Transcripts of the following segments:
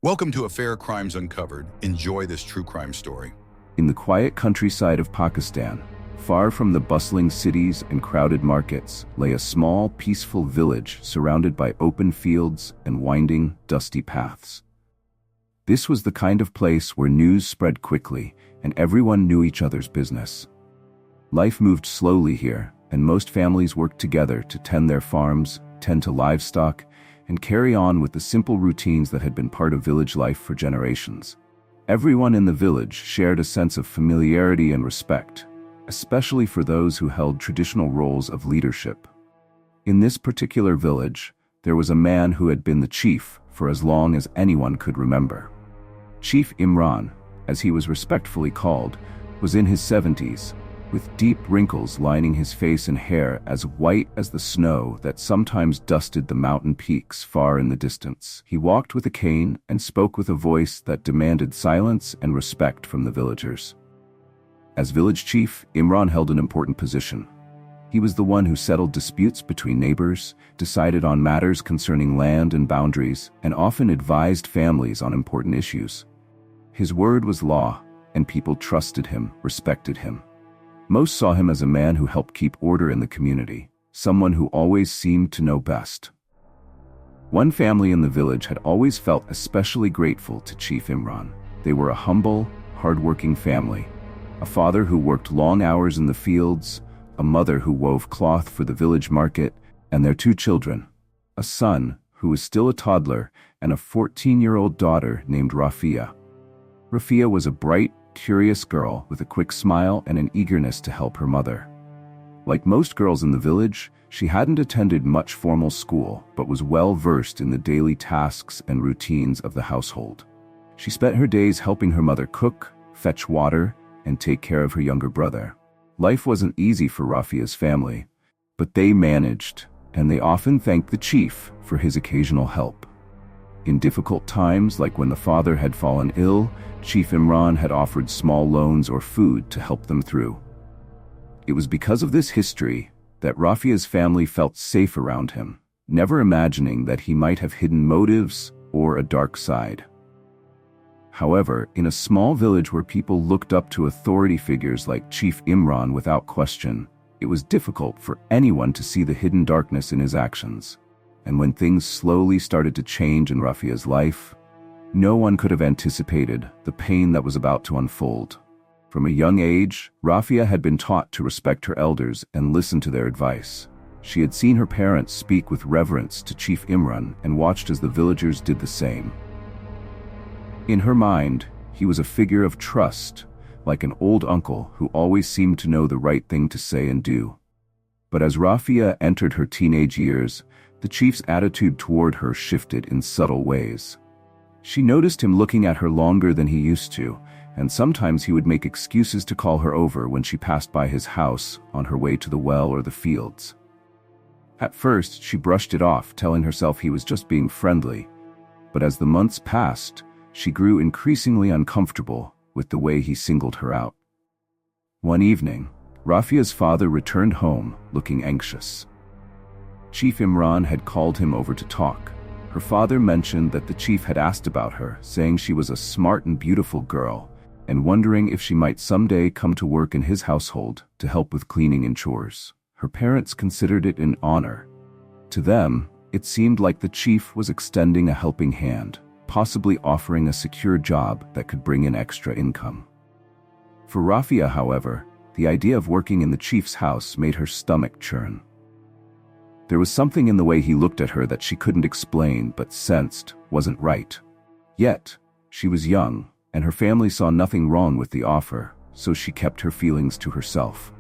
Welcome to Affair Crimes Uncovered. Enjoy this true crime story. In the quiet countryside of Pakistan, far from the bustling cities and crowded markets, lay a small, peaceful village surrounded by open fields and winding, dusty paths. This was the kind of place where news spread quickly and everyone knew each other's business. Life moved slowly here, and most families worked together to tend their farms, tend to livestock, and carry on with the simple routines that had been part of village life for generations. Everyone in the village shared a sense of familiarity and respect, especially for those who held traditional roles of leadership. In this particular village, there was a man who had been the chief for as long as anyone could remember. Chief Imran, as he was respectfully called, was in his 70s, with deep wrinkles lining his face and hair as white as the snow that sometimes dusted the mountain peaks far in the distance. He walked with a cane and spoke with a voice that demanded silence and respect from the villagers. As village chief, Imran held an important position. He was the one who settled disputes between neighbors, decided on matters concerning land and boundaries, and often advised families on important issues. His word was law, and people trusted him, respected him. Most saw him as a man who helped keep order in the community, someone who always seemed to know best. One family in the village had always felt especially grateful to Chief Imran. They were a humble, hard-working family. A father who worked long hours in the fields, a mother who wove cloth for the village market, and their 2 children, a son who was still a toddler and a 14-year-old daughter named Rafia. Rafia was a bright, curious girl with a quick smile and an eagerness to help her mother. Like most girls in the village, she hadn't attended much formal school but was well versed in the daily tasks and routines of the household. She spent her days helping her mother cook, fetch water, and take care of her younger brother. Life wasn't easy for Rafia's family, but they managed, and they often thanked the chief for his occasional help. In difficult times, like when the father had fallen ill, Chief Imran had offered small loans or food to help them through. It was because of this history that Rafia's family felt safe around him, never imagining that he might have hidden motives or a dark side. However, in a small village where people looked up to authority figures like Chief Imran without question, it was difficult for anyone to see the hidden darkness in his actions. And when things slowly started to change in Rafia's life, no one could have anticipated the pain that was about to unfold. From a young age, Rafia had been taught to respect her elders and listen to their advice. She had seen her parents speak with reverence to Chief Imran and watched as the villagers did the same. In her mind, he was a figure of trust, like an old uncle who always seemed to know the right thing to say and do. But as Rafia entered her teenage years, the chief's attitude toward her shifted in subtle ways. She noticed him looking at her longer than he used to, and sometimes he would make excuses to call her over when she passed by his house on her way to the well or the fields. At first, she brushed it off, telling herself he was just being friendly, but as the months passed, she grew increasingly uncomfortable with the way he singled her out. One evening, Rafia's father returned home looking anxious. Chief Imran had called him over to talk. Her father mentioned that the chief had asked about her, saying she was a smart and beautiful girl, and wondering if she might someday come to work in his household to help with cleaning and chores. Her parents considered it an honor. To them, it seemed like the chief was extending a helping hand, possibly offering a secure job that could bring in extra income. For Rafia, however, the idea of working in the chief's house made her stomach churn. There was something in the way he looked at her that she couldn't explain but sensed wasn't right. Yet, she was young, and her family saw nothing wrong with the offer, so she kept her feelings to herself.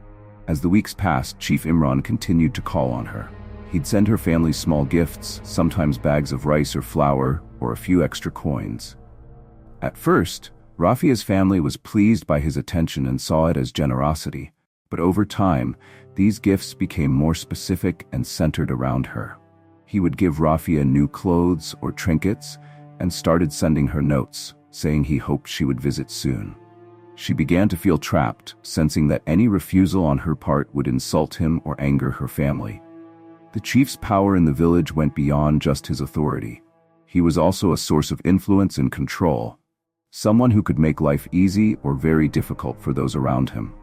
As the weeks passed, Chief Imran continued to call on her. He'd send her family small gifts, sometimes bags of rice or flour, or a few extra coins. At first, Rafia's family was pleased by his attention and saw it as generosity, but over time, these gifts became more specific and centered around her. He would give Rafia new clothes or trinkets and started sending her notes, saying he hoped she would visit soon. She began to feel trapped, sensing that any refusal on her part would insult him or anger her family. The chief's power in the village went beyond just his authority. he was also a source of influence and control, someone who could make life easy or very difficult for those around him.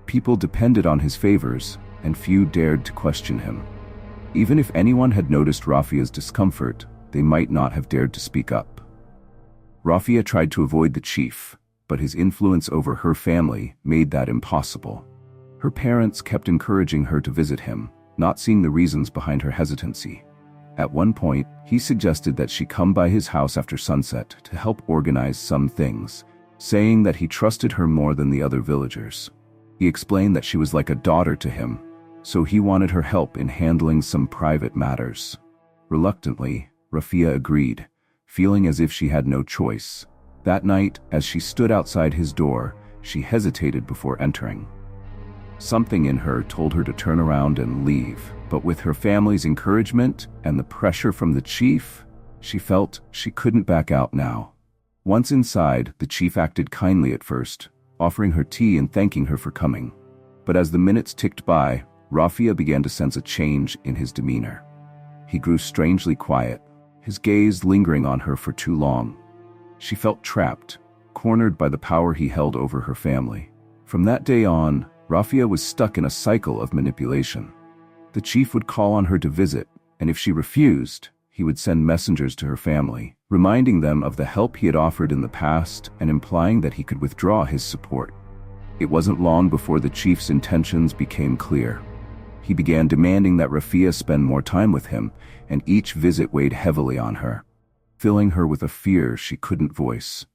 People depended on his favors, and few dared to question him. Even if anyone had noticed Rafia's discomfort, they might not have dared to speak up. Rafia tried to avoid the chief, but his influence over her family made that impossible. Her parents kept encouraging her to visit him, not seeing the reasons behind her hesitancy. At one point, he suggested that she come by his house after sunset to help organize some things, saying that he trusted her more than the other villagers. He explained that she was like a daughter to him, so he wanted her help in handling some private matters. Reluctantly, Rafia agreed, feeling as if she had no choice. That night, as she stood outside his door, she hesitated before entering. Something in her told her to turn around and leave, but with her family's encouragement and the pressure from the chief, she felt she couldn't back out now. Once inside, the chief acted kindly at first, offering her tea and thanking her for coming. But as the minutes ticked by, Rafia began to sense a change in his demeanor. He grew strangely quiet, his gaze lingering on her for too long. She felt trapped, cornered by the power he held over her family. From that day on, Rafia was stuck in a cycle of manipulation. The chief would call on her to visit, and if she refused, he would send messengers to her family, reminding them of the help he had offered in the past and implying that he could withdraw his support. It wasn't long before the chief's intentions became clear. He began demanding that Rafia spend more time with him, and each visit weighed heavily on her, filling her with a fear she couldn't voice.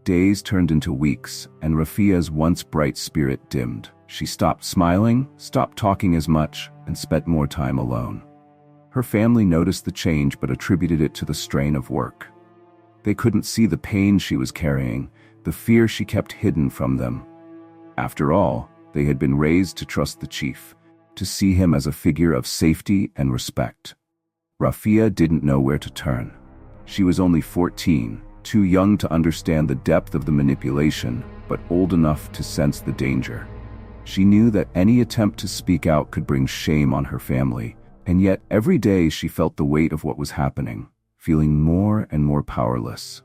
Days turned into weeks, and Rafia's once bright spirit dimmed. She stopped smiling, stopped talking as much, and spent more time alone. Her family noticed the change but attributed it to the strain of work. They couldn't see the pain she was carrying, the fear she kept hidden from them. After all, they had been raised to trust the chief, to see him as a figure of safety and respect. Rafia didn't know where to turn. She was only 14, too young to understand the depth of the manipulation, but old enough to sense the danger. She knew that any attempt to speak out could bring shame on her family, and yet every day she felt the weight of what was happening, feeling more and more powerless.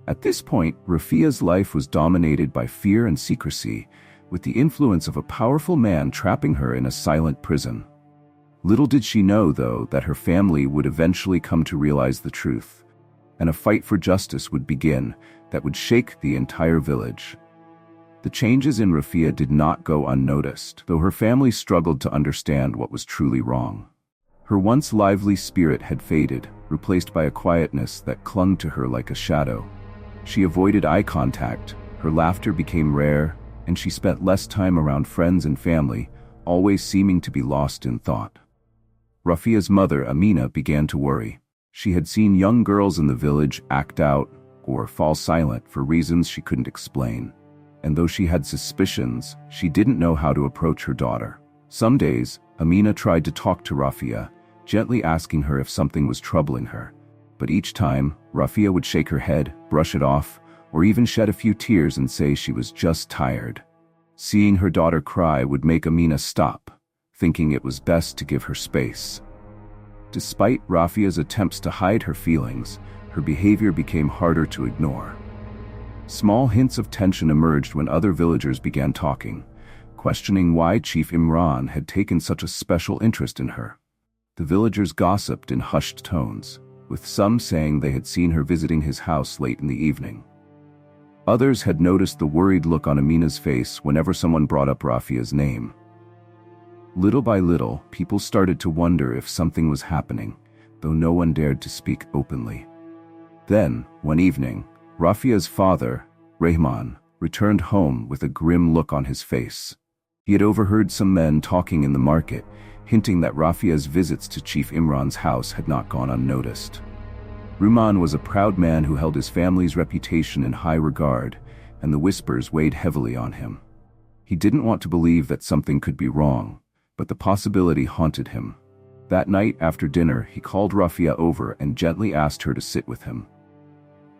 At this point, Rafia's life was dominated by fear and secrecy, with the influence of a powerful man trapping her in a silent prison. Little did she know, though, that her family would eventually come to realize the truth, and a fight for justice would begin that would shake the entire village. The changes in Rafia did not go unnoticed, though her family struggled to understand what was truly wrong. Her once lively spirit had faded, replaced by a quietness that clung to her like a shadow. She avoided eye contact, her laughter became rare, and she spent less time around friends and family, always seeming to be lost in thought. Rafia's mother, Amina, began to worry. She had seen young girls in the village act out or fall silent for reasons she couldn't explain. And though she had suspicions, she didn't know how to approach her daughter. Some days, Amina tried to talk to Rafia, gently asking her if something was troubling her. But each time, Rafia would shake her head, brush it off, or even shed a few tears and say she was just tired. Seeing her daughter cry would make Amina stop, thinking it was best to give her space. Despite Rafia's attempts to hide her feelings, her behavior became harder to ignore. Small hints of tension emerged when other villagers began talking, questioning why Chief Imran had taken such a special interest in her. The villagers gossiped in hushed tones, with some saying they had seen her visiting his house late in the evening. Others had noticed the worried look on Amina's face whenever someone brought up Rafia's name. Little by little, people started to wonder if something was happening, though no one dared to speak openly. Then, one evening, Rafia's father, Rahman, returned home with a grim look on his face. He had overheard some men talking in the market, hinting that Rafia's visits to Chief Imran's house had not gone unnoticed. Rahman was a proud man who held his family's reputation in high regard, and the whispers weighed heavily on him. He didn't want to believe that something could be wrong, but the possibility haunted him. That night after dinner, he called Rafia over and gently asked her to sit with him.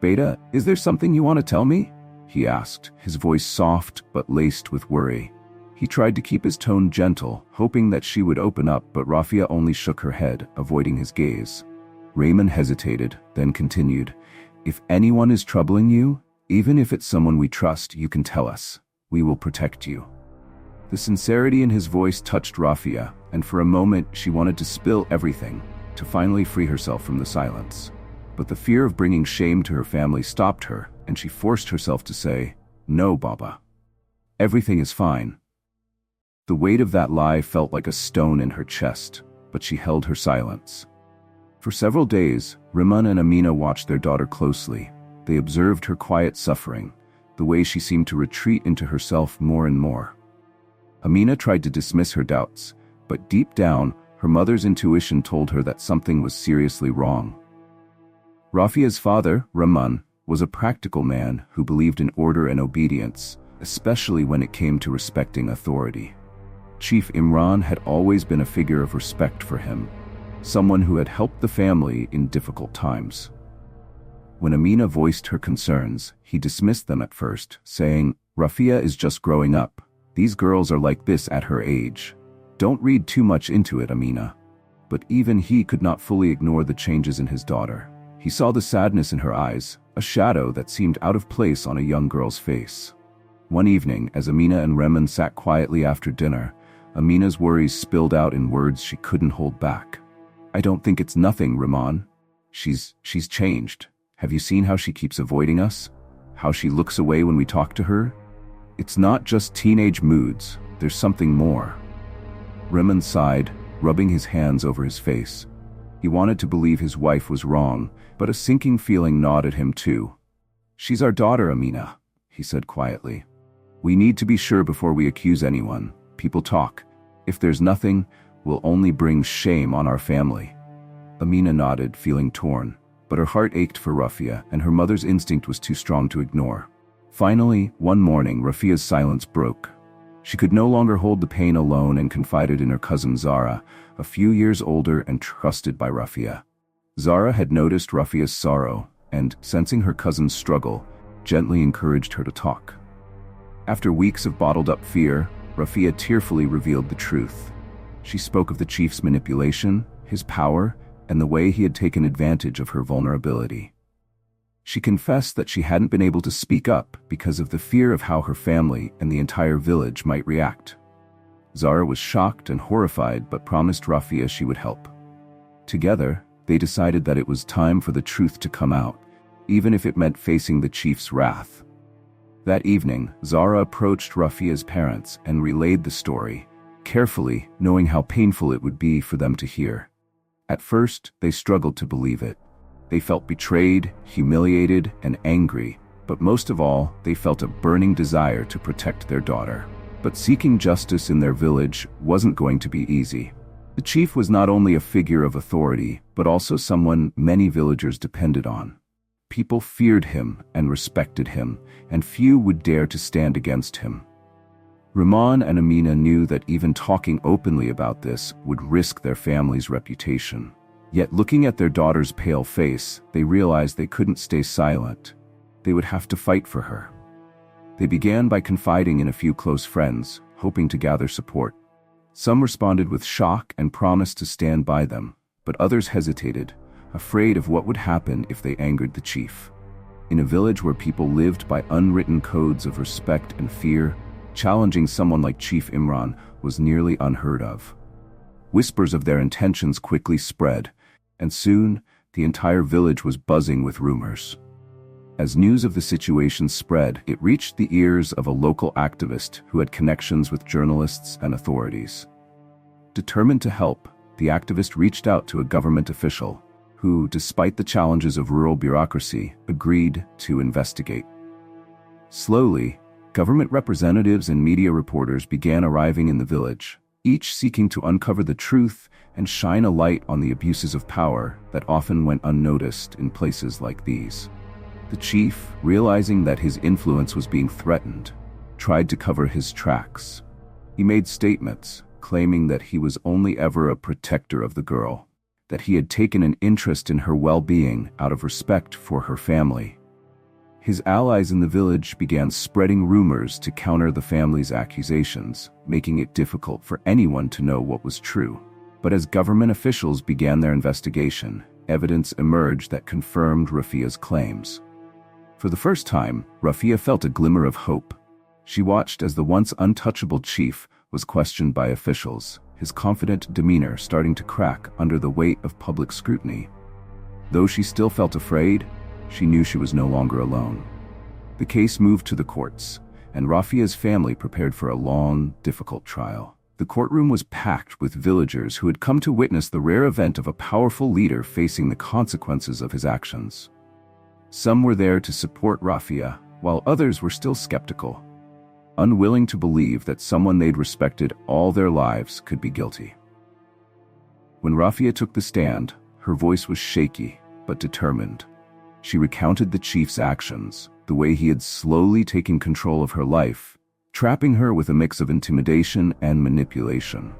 "Beta, is there something you want to tell me?" he asked, his voice soft but laced with worry. He tried to keep his tone gentle, hoping that she would open up, but Rafia only shook her head, avoiding his gaze. Raymond hesitated, then continued, "If anyone is troubling you, even if it's someone we trust, you can tell us. We will protect you." The sincerity in his voice touched Rafia, and for a moment she wanted to spill everything, to finally free herself from the silence. But the fear of bringing shame to her family stopped her, and she forced herself to say, "No, Baba. Everything is fine." The weight of that lie felt like a stone in her chest, but she held her silence. For several days, Riman and Amina watched their daughter closely. They observed her quiet suffering, the way she seemed to retreat into herself more and more. Amina tried to dismiss her doubts, but deep down, her mother's intuition told her that something was seriously wrong. Rafia's father, Rahman, was a practical man who believed in order and obedience, especially when it came to respecting authority. Chief Imran had always been a figure of respect for him, someone who had helped the family in difficult times. When Amina voiced her concerns, he dismissed them at first, saying, "Rafia is just growing up. These girls are like this at her age. Don't read too much into it, Amina." But even he could not fully ignore the changes in his daughter. He saw the sadness in her eyes, a shadow that seemed out of place on a young girl's face. One evening, as Amina and Reman sat quietly after dinner, Amina's worries spilled out in words she couldn't hold back. "I don't think it's nothing, Rahman. She's changed. Have you seen how she keeps avoiding us? How she looks away when we talk to her? It's not just teenage moods, there's something more." Reman sighed, rubbing his hands over his face. He wanted to believe his wife was wrong, but a sinking feeling gnawed at him too. "She's our daughter, Amina," he said quietly. "We need to be sure before we accuse anyone. People talk. If there's nothing, we'll only bring shame on our family." Amina nodded, feeling torn, but her heart ached for Rafia, and her mother's instinct was too strong to ignore. Finally, one morning, Rafia's silence broke. She could no longer hold the pain alone and confided in her cousin Zara, a few years older and trusted by Rafia. Zara had noticed Rafia's sorrow and, sensing her cousin's struggle, gently encouraged her to talk. After weeks of bottled-up fear, Rafia tearfully revealed the truth. She spoke of the chief's manipulation, his power, and the way he had taken advantage of her vulnerability. She confessed that she hadn't been able to speak up because of the fear of how her family and the entire village might react. Zara was shocked and horrified but promised Rafia she would help. Together, they decided that it was time for the truth to come out, even if it meant facing the chief's wrath. That evening, Zara approached Rafia's parents and relayed the story, carefully knowing how painful it would be for them to hear. At first, they struggled to believe it. They felt betrayed, humiliated, and angry, but most of all, they felt a burning desire to protect their daughter. But seeking justice in their village wasn't going to be easy. The chief was not only a figure of authority, but also someone many villagers depended on. People feared him and respected him, and few would dare to stand against him. Rahman and Amina knew that even talking openly about this would risk their family's reputation. Yet looking at their daughter's pale face, they realized they couldn't stay silent. They would have to fight for her. They began by confiding in a few close friends, hoping to gather support. Some responded with shock and promised to stand by them, but others hesitated, afraid of what would happen if they angered the chief. In a village where people lived by unwritten codes of respect and fear, challenging someone like Chief Imran was nearly unheard of. Whispers of their intentions quickly spread, and soon the entire village was buzzing with rumors. As news of the situation spread, it reached the ears of a local activist who had connections with journalists and authorities. Determined to help, the activist reached out to a government official who, despite the challenges of rural bureaucracy, agreed to investigate. Slowly, government representatives and media reporters began arriving in the village, each seeking to uncover the truth and shine a light on the abuses of power that often went unnoticed in places like these. The chief, realizing that his influence was being threatened, tried to cover his tracks. He made statements, claiming that he was only ever a protector of the girl, that he had taken an interest in her well-being out of respect for her family. His allies in the village began spreading rumors to counter the family's accusations, making it difficult for anyone to know what was true. But as government officials began their investigation, evidence emerged that confirmed Rafia's claims. For the first time, Rafia felt a glimmer of hope. She watched as the once untouchable chief was questioned by officials, his confident demeanor starting to crack under the weight of public scrutiny. Though she still felt afraid, she knew she was no longer alone. The case moved to the courts, and Rafia's family prepared for a long, difficult trial. The courtroom was packed with villagers who had come to witness the rare event of a powerful leader facing the consequences of his actions. Some were there to support Rafia, while others were still skeptical, unwilling to believe that someone they'd respected all their lives could be guilty. When Rafia took the stand, her voice was shaky but determined. She recounted the chief's actions, the way he had slowly taken control of her life, trapping her with a mix of intimidation and manipulation.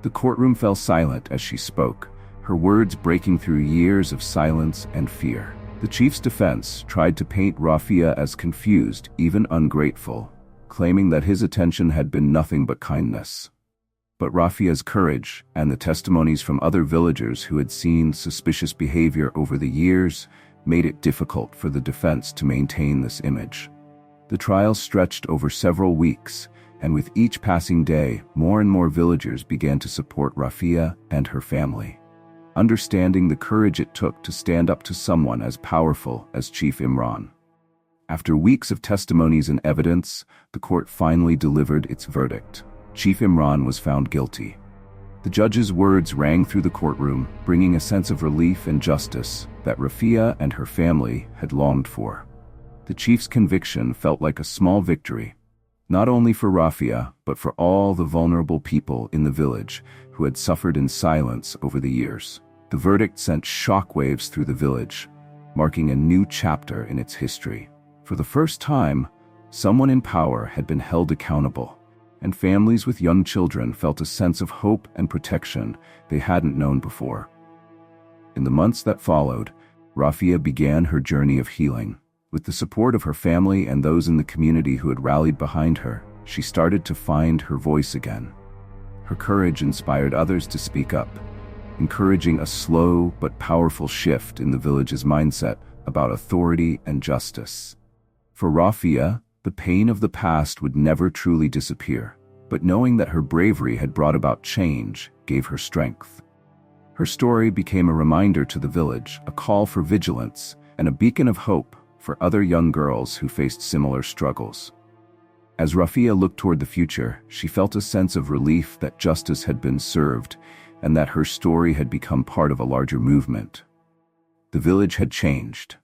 The courtroom fell silent as she spoke, her words breaking through years of silence and fear. The chief's defense tried to paint Rafia as confused, even ungrateful, claiming that his attention had been nothing but kindness. But Rafia's courage and the testimonies from other villagers who had seen suspicious behavior over the years made it difficult for the defense to maintain this image. The trial stretched over several weeks, and with each passing day, more and more villagers began to support Rafia and her family, understanding the courage it took to stand up to someone as powerful as Chief Imran. After weeks of testimonies and evidence, the court finally delivered its verdict. Chief Imran was found guilty. The judge's words rang through the courtroom, bringing a sense of relief and justice that Rafia and her family had longed for. The chief's conviction felt like a small victory, not only for Rafia, but for all the vulnerable people in the village who had suffered in silence over the years. The verdict sent shockwaves through the village, marking a new chapter in its history. For the first time, someone in power had been held accountable, and families with young children felt a sense of hope and protection they hadn't known before. In the months that followed, Rafia began her journey of healing. With the support of her family and those in the community who had rallied behind her, she started to find her voice again. Her courage inspired others to speak up, encouraging a slow but powerful shift in the village's mindset about authority and justice. For Rafia, the pain of the past would never truly disappear, but knowing that her bravery had brought about change gave her strength. Her story became a reminder to the village, a call for vigilance, and a beacon of hope for other young girls who faced similar struggles. As Rafia looked toward the future, she felt a sense of relief that justice had been served and that her story had become part of a larger movement. The village had changed,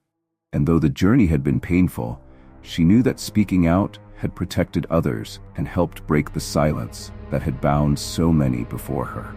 and though the journey had been painful, she knew that speaking out had protected others and helped break the silence that had bound so many before her.